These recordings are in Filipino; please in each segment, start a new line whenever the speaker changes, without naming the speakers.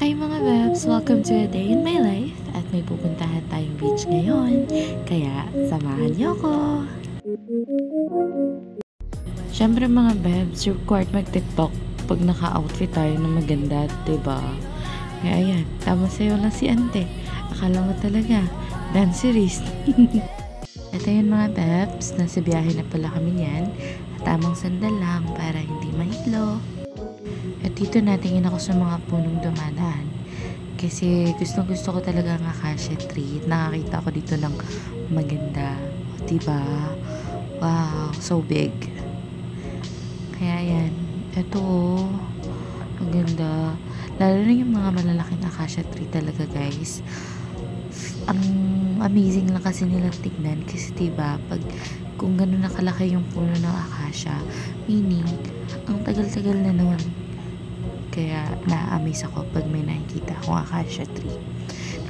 Hi mga Bebs! Welcome to a day in my life at may pupuntahan tayong beach ngayon. Kaya, samahan niyo ako! Siyempre mga Bebs, required mag-tiktok pag naka-outfit tayo na maganda, diba? Kaya ayan, tama sa'yo lang si ante. Akala mo talaga, dancerist. Ito yun mga Bebs, nasa biyahe na pala kami niyan. At tamang sandal lang para hindi mahilo. At dito natingin ako sa mga punong dumadaan. Kasi gusto ko talaga ng acacia tree. Nakakita ko dito ng maganda. O, diba? Wow, so big. Kaya yan. Ito, ang ganda. Lalo na yung mga malalaking acacia tree talaga, guys. Ang amazing lang kasi nilang tignan. Kasi diba, pag kung gano'n nakalaki yung puno ng acacia, meaning, ang tagal-tagal na nun. Kaya na-amaze ako pag may nakikita akong acacia tree.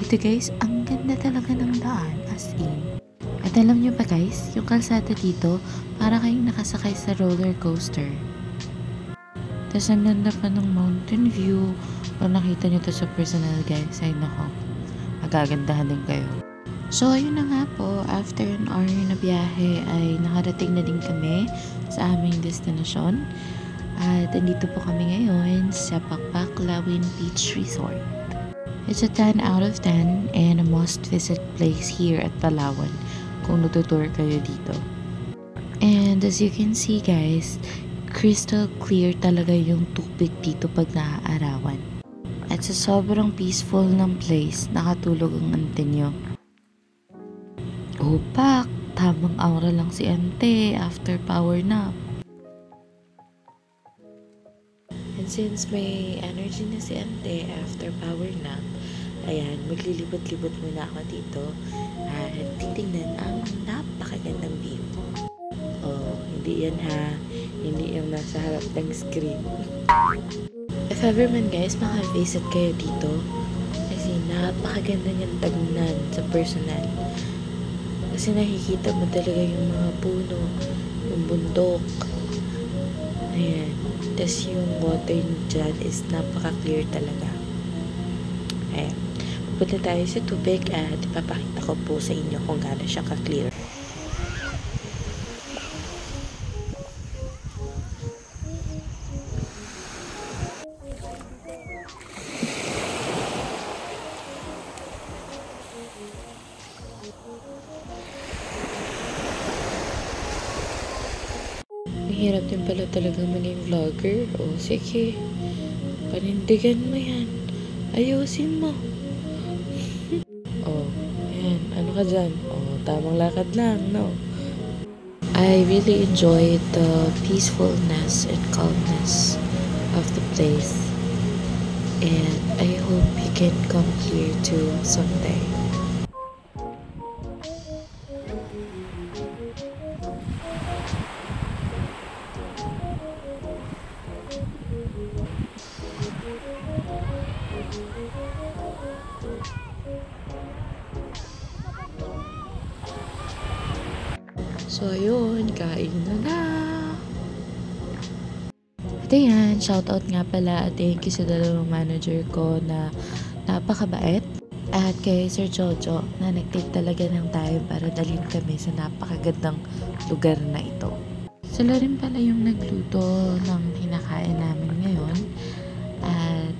Dito guys, ang ganda talaga ng daan, as in. At alam nyo pa guys, yung kalsada dito, para kayong nakasakay sa roller coaster. Tapos ang ganda pa ng mountain view. Kung nakita nyo to sa personal guys, ay nako, magagandahan din kayo. So ayun na nga po, after an hour na biyahe ay nakarating na din kami sa aming destinasyon. At andito po kami ngayon sa Pakpaklawin Beach Resort. It's a 10 out of 10 and a must-visit place here at Palawan kung natutour kayo dito. And as you can see guys, crystal clear talaga yung tubig dito pag naaarawan. At sa sobrang peaceful ng place, nakatulog ang ante nyo. Opak! Tamang aura lang si ante after power nap. And since may energy na si ante after power nap, ayan, maglilibot-libot muna ako dito at titingnan ang napakagandang view. Oh, hindi yan ha, hindi yung nasa harap ng screen. If ever man guys, maka-visit kayo dito, kasi napakaganda niyang tagnan sa personal. Kasi nakikita mo talaga yung mga puno, yung bundok. Ayan. Tapos yung water dyan is napaka-clear talaga. Ayan. Pupunta tayo sa tubig at ipapakita ko po sa inyo kung gaano siya ka-clear. Hirap din pala talagang maging vlogger. O, sige. Panindigan mo yan. Ayusin mo. O, ayan. Ano ka dyan? O, tamang lakad lang, no? I really enjoyed the peacefulness and calmness of the place. And I hope you can come here too someday. So, ayun, kain na. At ayan, shoutout nga pala at thank you sa dalawang manager ko na napakabait. At kay Sir Jojo na nag-take talaga ng time para dalhin kami sa napakagandang lugar na ito. Sila rin pala yung nagluto ng kinakain namin ngayon. At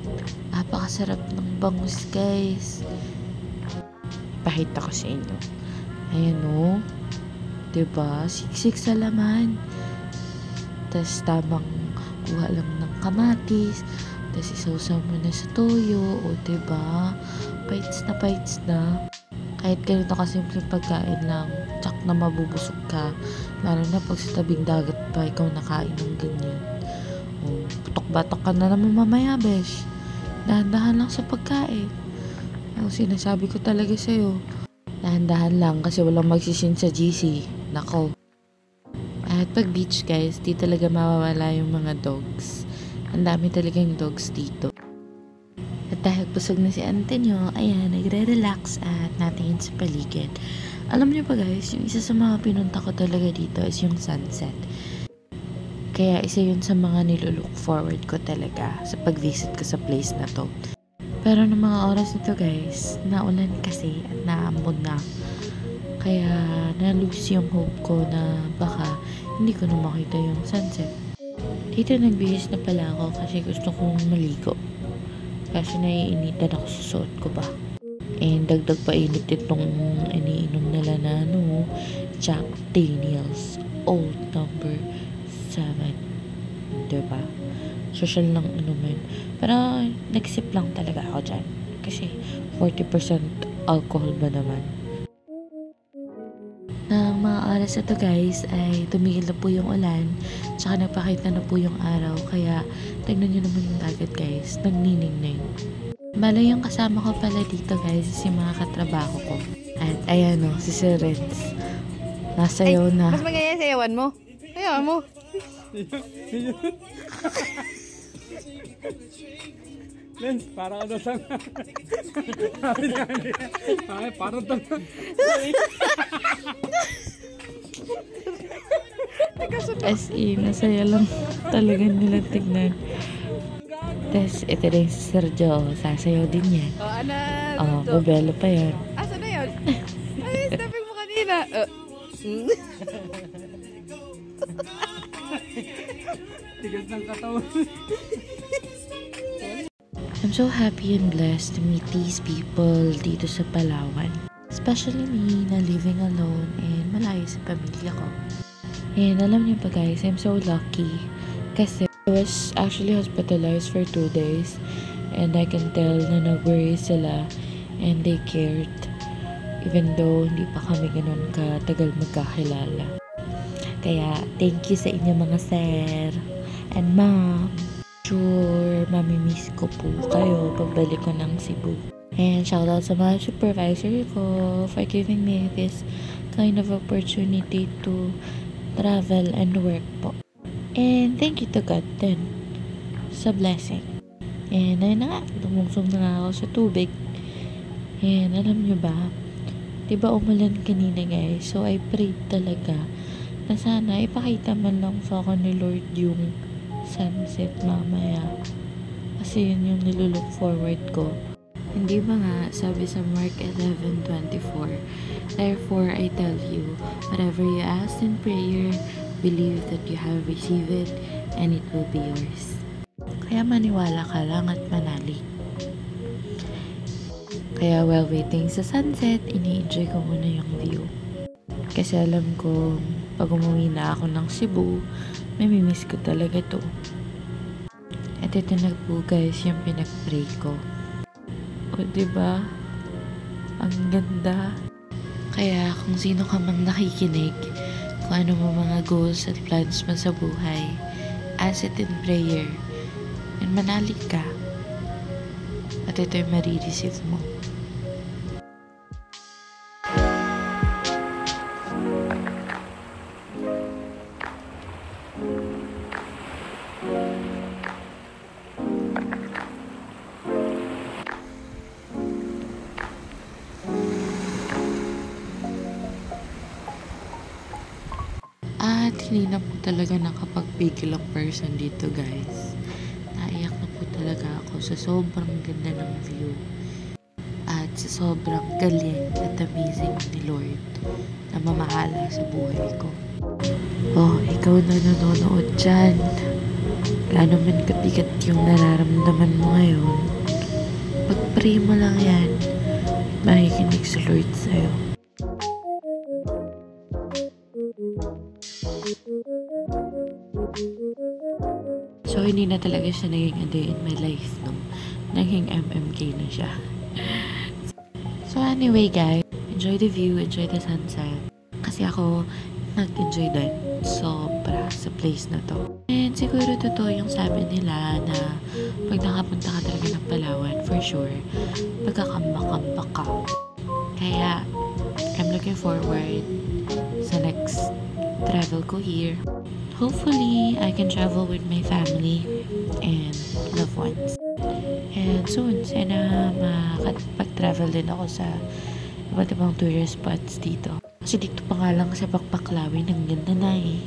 napakasarap ng bangus guys. Pakita ko sa inyo. Ayan o. Diba? Siksik sa laman. Tapos tamang kuha lang ng kamatis. Tapos isawsaw mo na sa toyo. O diba? Bites na. Kahit ganito kasimpleng pagkain lang, tsak na mabubusog ka. Lalo na pag sa tabing dagat pa ikaw nakain ng ganyan. O, putok-batok ka na naman mamaya, besh. Dahan-dahan lang sa pagkain. Ang sinasabi ko talaga sa'yo. Dahan-dahan lang kasi walang magsisin sa GC. Nako. At pag beach guys, di talaga mawawala yung mga dogs. Ang dami talagang dogs dito. At dahil busog na si ante nyo, ayan, nagre-relax at natingin sa paligid. Alam nyo pa guys, yung isa sa mga pinunta ko talaga dito is yung sunset. Kaya isa yun sa mga nilook forward ko talaga sa pag-visit ko sa place na to. Pero ng mga oras nito guys, naulan kasi at naambon na. Kaya na-lose yung hope ko na baka hindi ko na makita yung sunset. Dito nagbihis na pala ako kasi gusto kong maligo. Kasi naiinitan ako sa suot ko ba. And dagdag pa init itong iniinom nila na Jack Daniels Old Number 7. Diba? Social lang inumin. Pero nagsip lang talaga ako dyan. Kasi 40% alcohol ba naman. Ng mga oras na to guys ay tumigil na po yung ulan. Tsaka nagpakita na po yung araw. Kaya tignan nyo naman yung dagat guys. Nagniningning. Bala yung kasama ko pala dito guys is yung mga katrabaho ko. At ayan o, si Sir Renz. Nasayaw na.
Mas maganda yung sayawan mo. Sayawan mo.
Lens, parang ano sang... Ay, parang tang...
SE, nasaya lang talaga nila tignan. Tapos, ito rin si Sergio. Sasayaw din yan.
O, ano?
Babelo pa yan.
Asa na yun? Ay, snapping mo kanina.
Tigas ng katawan.
I'm so happy and blessed to meet these people dito sa Palawan. Especially me na living alone and malayo sa pamilya ko. And alam niyo pa guys, I'm so lucky kasi I was actually hospitalized for 2 days and I can tell na nag-worry sila and they cared even though hindi pa kami ganun katagal magkakilala. Kaya thank you sa inyo mga sir and ma'am. Sure, mamimiss ko po kayo pagbalik ko ng Cebu. And shoutout sa mga supervisor ko for giving me this kind of opportunity to travel and work po. And thank you to God din sa blessing. And ayun na nga, lumungsong na nga ako sa tubig. And alam nyo ba, diba umulan kanina guys? So I prayed talaga na sana ipakita man lang sa akin ni Lord yung sunset mamaya. Kasi yun yung nilulook forward ko. Hindi ba nga, sabi sa Mark 11:24, therefore I tell you, whatever you ask in prayer, believe that you have received it and it will be yours. Kaya maniwala ka lang at manalig. Kaya while waiting sa sunset, ini-enjoy ko muna yung view. Kasi alam ko, pag umuwi na ako ng Cebu, mamimiss ko talaga to. At ito na po guys yung pinag-pray ko. O diba? Ang ganda. Kaya kung sino ka mang nakikinig, kung ano mo mga goals at plans mo sa buhay, ask it in prayer. And manalig ka. At ito yung marireceive mo. At hindi na po talaga nakapagpigil ang person dito guys. Naiyak na po talaga ako sa sobrang ganda ng view. At sa sobrang galing at amazing ni Lord na mamahala sa buhay ko. Oh, ikaw na nanonood dyan. Wala naman kabigat yung nararamdaman mo ngayon. Pag-pray mo lang yan, makikinig sa Lord sa'yo. So, hindi na talaga siya naging a day in my life, no? Naging MMK na siya. So, anyway, guys, enjoy the view, enjoy the sunset. Kasi ako, nag-enjoy din sobra sa place na to. And siguro totoo yung sabi nila na pag nakapunta ka talaga ng Palawan, for sure, magkakambak-ambak ka. Kaya, I'm looking forward sa next travel ko here. Hopefully, I can travel with my family and loved ones. And soon, sana makapag-travel din ako sa iba't ibang tourist spots dito. Kasi dito pa nga lang sa Pakpaklawin, ang ganda na eh.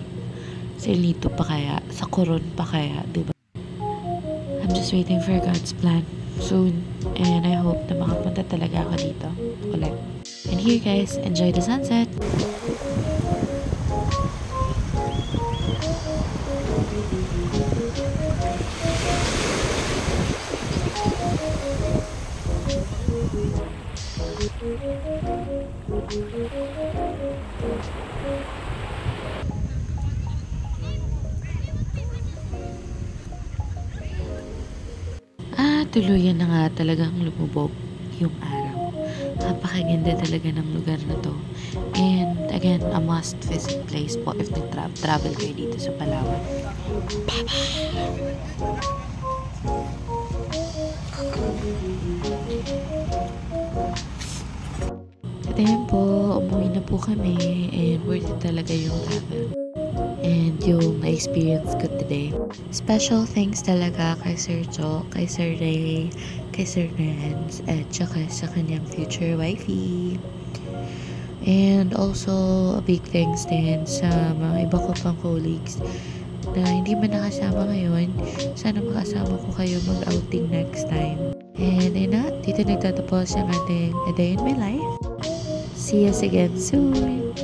Sa Ilito pa kaya, sa Coron pa kaya, diba? I'm just waiting for God's plan. soon. And I hope na makapunta talaga ako dito ulit. And here guys, enjoy the sunset! Tuluyan na nga talagang lumubog yung araw. Napakaganda talaga ng lugar na to. And again, a must visit place po if nag-travel kayo dito sa Palawan. At ayan po, umuwi na po kami and worth it talaga yung travel. And yung na-experience ko today. Special thanks talaga kay Sir Jo, kay Sir Ray, kay Sir Renz, at saka sa kanyang future wifey. And also, a big thanks din sa mga iba ko pang colleagues na hindi man nakasama ngayon. Sana makasama ko kayo mag-outing next time. And ayun na, dito nagtatapos ang ating A Day in My Life. See us again soon!